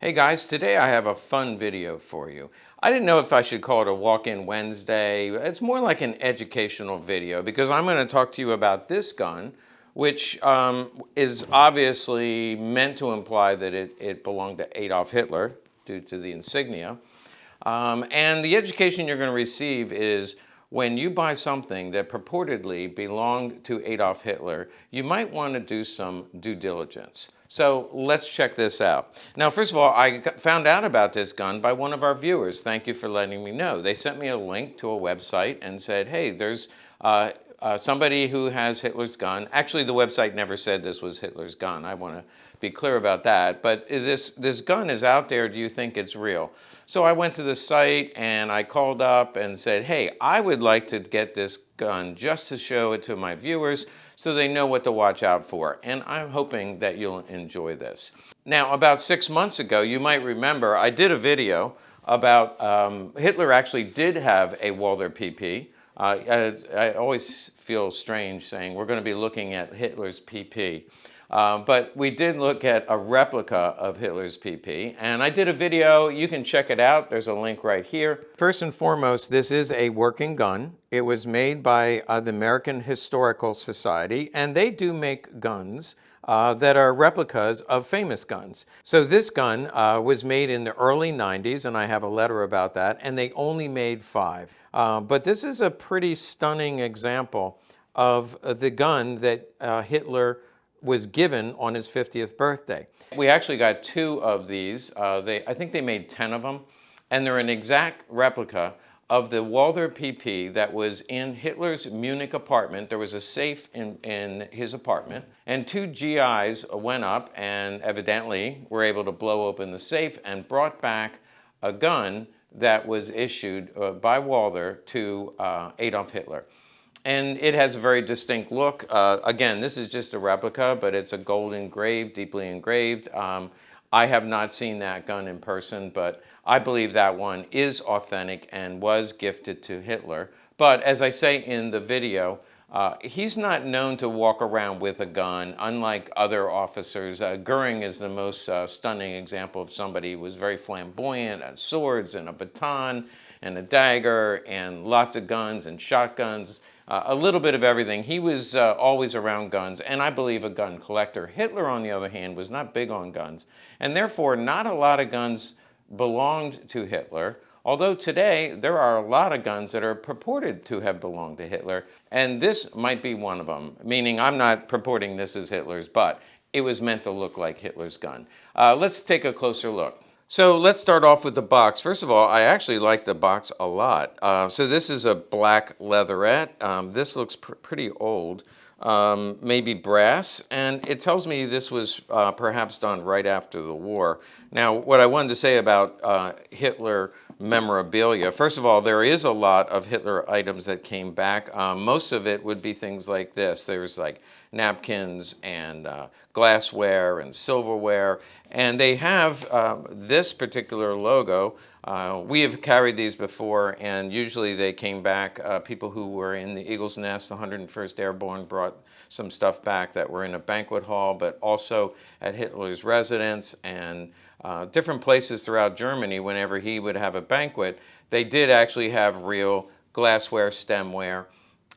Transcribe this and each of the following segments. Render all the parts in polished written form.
Hey guys, today I have a fun video for you. I didn't know if I should call it a Walk-In Wednesday. It's more like an educational video because I'm going to talk to you about this gun, which is obviously meant to imply that it belonged to Adolf Hitler due to the insignia. And the education you're going to receive is when you buy something that purportedly belonged to Adolf Hitler, you might want to do some due diligence. So let's check this out. Now, first of all, I found out about this gun by one of our viewers. Thank you for letting me know. They sent me a link to a website and said, hey, there's somebody who has Hitler's gun. Actually, the website never said this was Hitler's gun. I want to be clear about that. But this gun is out there. Do you think it's real? So I went to the site and I called up and said, hey, I would like to get this gun just to show it to my viewers so they know what to watch out for. And I'm hoping that you'll enjoy this. Now, about 6 months ago, you might remember, I did a video about Hitler actually did have a Walther PP. I always feel strange saying we're going to be looking at Hitler's PP. But we did look at a replica of Hitler's PP, and I did a video. You can check it out. There's a link right here. First and foremost, this is a working gun. It was made by the American Historical Society, and they do make guns that are replicas of famous guns. So this gun was made in the early 90s, and I have a letter about that, and they only made 5. But this is a pretty stunning example of the gun that Hitler was given on his 50th birthday. We actually got 2 of these. I think they made 10 of them, and they're an exact replica of the Walther PP that was in Hitler's Munich apartment. There was a safe in his apartment, and 2 GIs went up and evidently were able to blow open the safe and brought back a gun that was issued by Walther to Adolf Hitler. And it has a very distinct look. Again, this is just a replica, but it's a gold engraved, deeply engraved. I have not seen that gun in person, but I believe that one is authentic and was gifted to Hitler. But as I say in the video, he's not known to walk around with a gun, unlike other officers. Goering is the most stunning example of somebody who was very flamboyant, had swords and a baton and a dagger and lots of guns and shotguns. A little bit of everything. He was always around guns, and I believe a gun collector. Hitler, on the other hand, was not big on guns, and therefore not a lot of guns belonged to Hitler, although today there are a lot of guns that are purported to have belonged to Hitler, and this might be one of them, meaning I'm not purporting this is Hitler's, but it was meant to look like Hitler's gun. Let's take a closer look. So let's start off with the box. First of all, I actually like the box a lot. So this is a black leatherette. This looks pretty old, maybe brass, and it tells me this was perhaps done right after the war. Now, what I wanted to say about Hitler memorabilia, first of all, there is a lot of Hitler items that came back. Most of it would be things like this. There's like napkins and glassware and silverware, and they have this particular logo. We have carried these before, and usually they came back. People who were in the Eagle's Nest, the 101st Airborne, brought some stuff back that were in a banquet hall, but also at Hitler's residence and different places throughout Germany. Whenever he would have a banquet, they did actually have real glassware, stemware,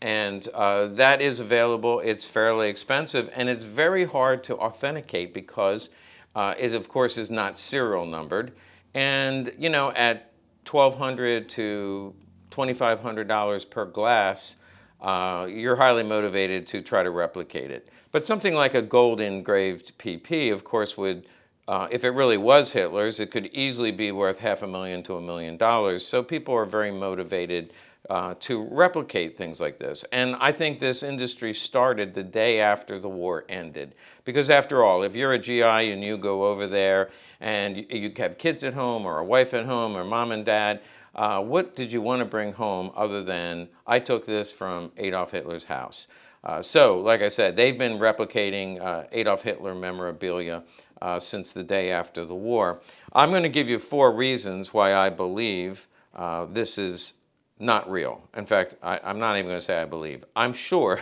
and that is available. It's fairly expensive, and it's very hard to authenticate because it, of course, is not serial numbered. And, you know, at $1,200 to $2,500 per glass, you're highly motivated to try to replicate it. But something like a gold engraved PP, of course, would, if it really was Hitler's, it could easily be worth $500,000 to $1 million. So people are very motivated to replicate things like this. And I think this industry started the day after the war ended. Because after all, if you're a GI and you go over there and you have kids at home or a wife at home or mom and dad, what did you want to bring home other than, I took this from Adolf Hitler's house? So, like I said, they've been replicating Adolf Hitler memorabilia since the day after the war. I'm going to give you 4 reasons why I believe this is not real. In fact, I'm not even going to say I believe. I'm sure,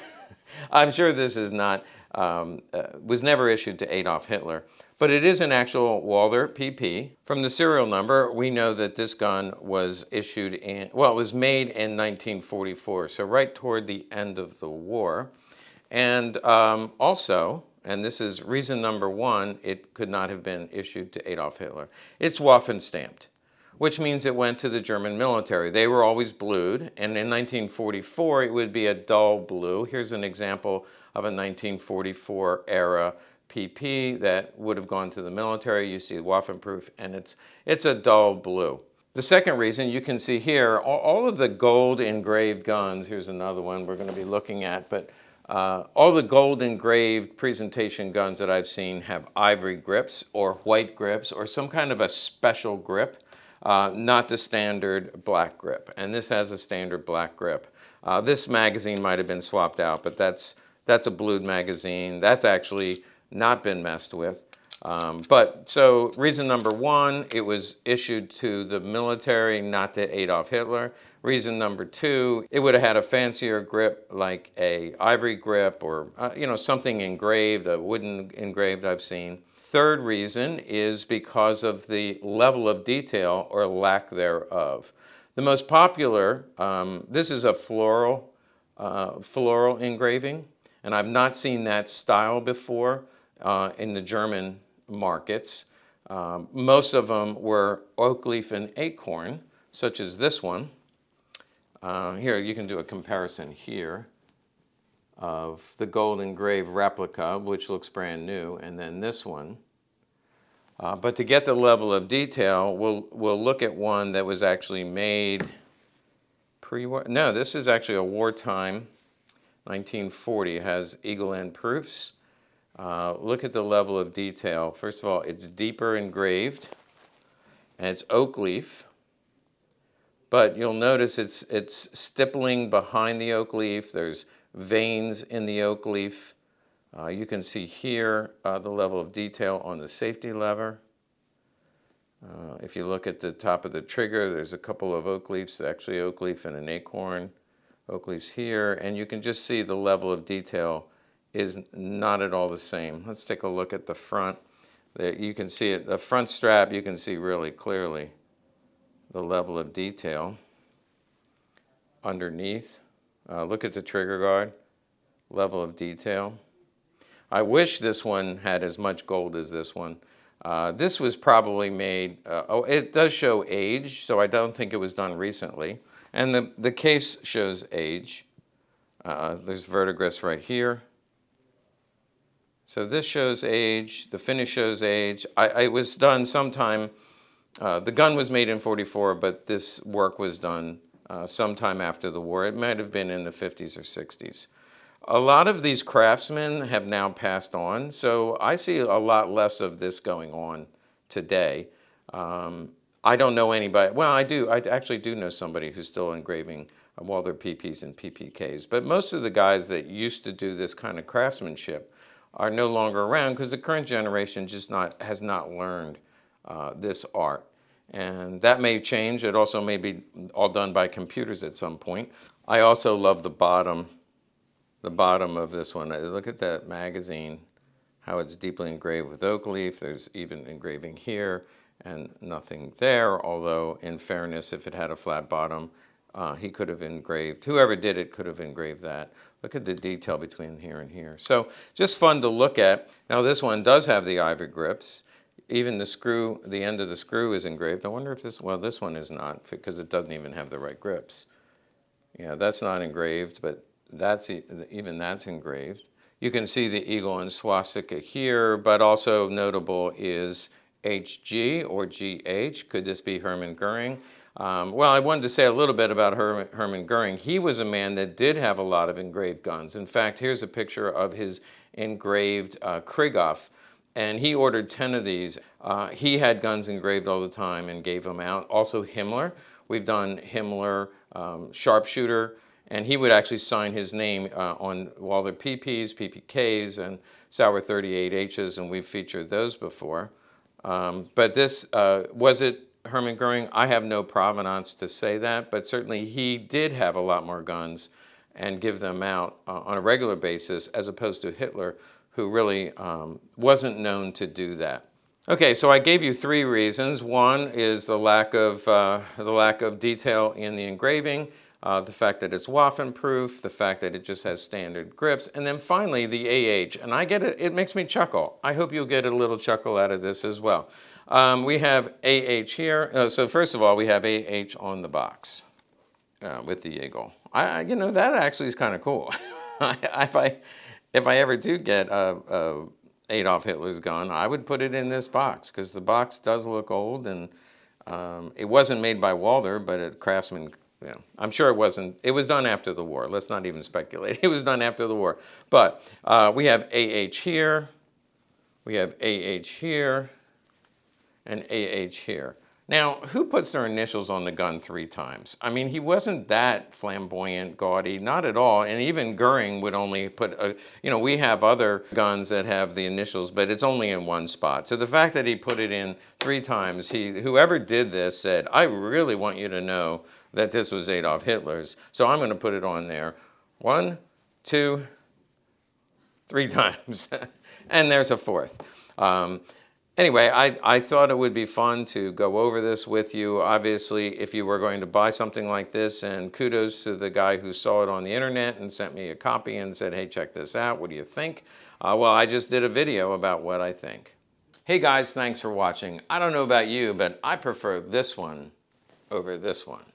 I'm sure this is not was never issued to Adolf Hitler. But it is an actual Walther PP. From the serial number, we know that this gun was issued in, well, it was made in 1944, so right toward the end of the war. And also, and this is reason number one, it could not have been issued to Adolf Hitler. It's Waffen stamped, which means it went to the German military. They were always blued, and in 1944 it would be a dull blue. Here's an example of a 1944 era PP that would have gone to the military. You see Waffen proof, and it's a dull blue. The second reason, you can see here, all of the gold engraved guns, here's another one we're going to be looking at, but all the gold engraved presentation guns that I've seen have ivory grips or white grips or some kind of a special grip, not the standard black grip. And this has a standard black grip. This magazine might have been swapped out, but that's a blued magazine. That's actually not been messed with. But so reason number one, it was issued to the military, not to Adolf Hitler. Reason number two, it would have had a fancier grip like a ivory grip or something engraved, a wooden engraved I've seen. Third reason is because of the level of detail or lack thereof. The most popular, this is a floral engraving, and I've not seen that style before in the German markets. Most of them were oak leaf and acorn, such as this one. Here, you can do a comparison here of the gold engraved replica, which looks brand new, and then this one. But to get the level of detail, we'll look at one that was actually made pre-war. No, this is actually a wartime, 1940. It has eagle end proofs. Look at the level of detail. First of all, it's deeper engraved, and it's oak leaf. But you'll notice it's stippling behind the oak leaf. There's veins in the oak leaf. You can see here the level of detail on the safety lever. If you look at the top of the trigger, there's a couple of oak leaves, actually oak leaf and an acorn. Oak leaves here, and you can just see the level of detail is not at all the same. Let's take a look at the front. You can see it, the front strap, you can see really clearly the level of detail underneath. Look at the trigger guard, level of detail. I wish this one had as much gold as this one. This was probably made, it does show age, so I don't think it was done recently. And the case shows age. There's verdigris right here. So this shows age, the finish shows age. It was done sometime, the gun was made in 44, but this work was done sometime after the war. It might have been in the 50s or 60s. A lot of these craftsmen have now passed on, so I see a lot less of this going on today. I don't know anybody, well, I do. I actually do know somebody who's still engraving Walther PPs and PPKs, but most of the guys that used to do this kind of craftsmanship are no longer around because the current generation just has not learned this art. And that may change. It also may be all done by computers at some point. I also love the bottom of this one. Look at that magazine, how it's deeply engraved with oak leaf. There's even engraving here and nothing there, although in fairness, if it had a flat bottom, he could have engraved, whoever did it could have engraved that. Look at the detail between here and here. So just fun to look at. Now this one does have the ivory grips. Even the screw, the end of the screw is engraved. I wonder if this one is not because it doesn't even have the right grips. Yeah, that's not engraved, but even that's engraved. You can see the eagle and swastika here, but also notable is HG or GH. Could this be Hermann Goering? Well, I wanted to say a little bit about Hermann Goering. He was a man that did have a lot of engraved guns. In fact, here's a picture of his engraved Krieghoff, and he ordered 10 of these. He had guns engraved all the time and gave them out. Also Himmler. We've done Himmler sharpshooter, and he would actually sign his name on Walther PPs, PPKs, and Sauer 38Hs, and we've featured those before. But this, was it Hermann Goering? I have no provenance to say that, but certainly he did have a lot more guns and give them out on a regular basis as opposed to Hitler, who really wasn't known to do that. Okay, so I gave you 3 reasons. One is the lack of detail in the engraving, the fact that it's waffen-proof, the fact that it just has standard grips, and then finally the AH. And I get it; it makes me chuckle. I hope you'll get a little chuckle out of this as well. We have AH here. So first of all, we have AH on the box with the eagle. You know, that actually is kind of cool. If I ever do get Adolf Hitler's gun, I would put it in this box because the box does look old, and it wasn't made by Walther, but a craftsman. You know, I'm sure it wasn't. It was done after the war. Let's not even speculate. It was done after the war. But we have AH here, we have AH here, and AH here. Now, who puts their initials on the gun 3 times? I mean, he wasn't that flamboyant, gaudy, not at all. And even Goering would only put, you know, we have other guns that have the initials, but it's only in one spot. So the fact that he put it in 3 times, whoever did this said, I really want you to know that this was Adolf Hitler's. So I'm going to put it on there 1, 2, 3 times. And there's a 4th. Anyway, I thought it would be fun to go over this with you. Obviously, if you were going to buy something like this, and kudos to the guy who saw it on the internet and sent me a copy and said, hey, check this out. What do you think? Well, I just did a video about what I think. Hey guys, thanks for watching. I don't know about you, but I prefer this one over this one.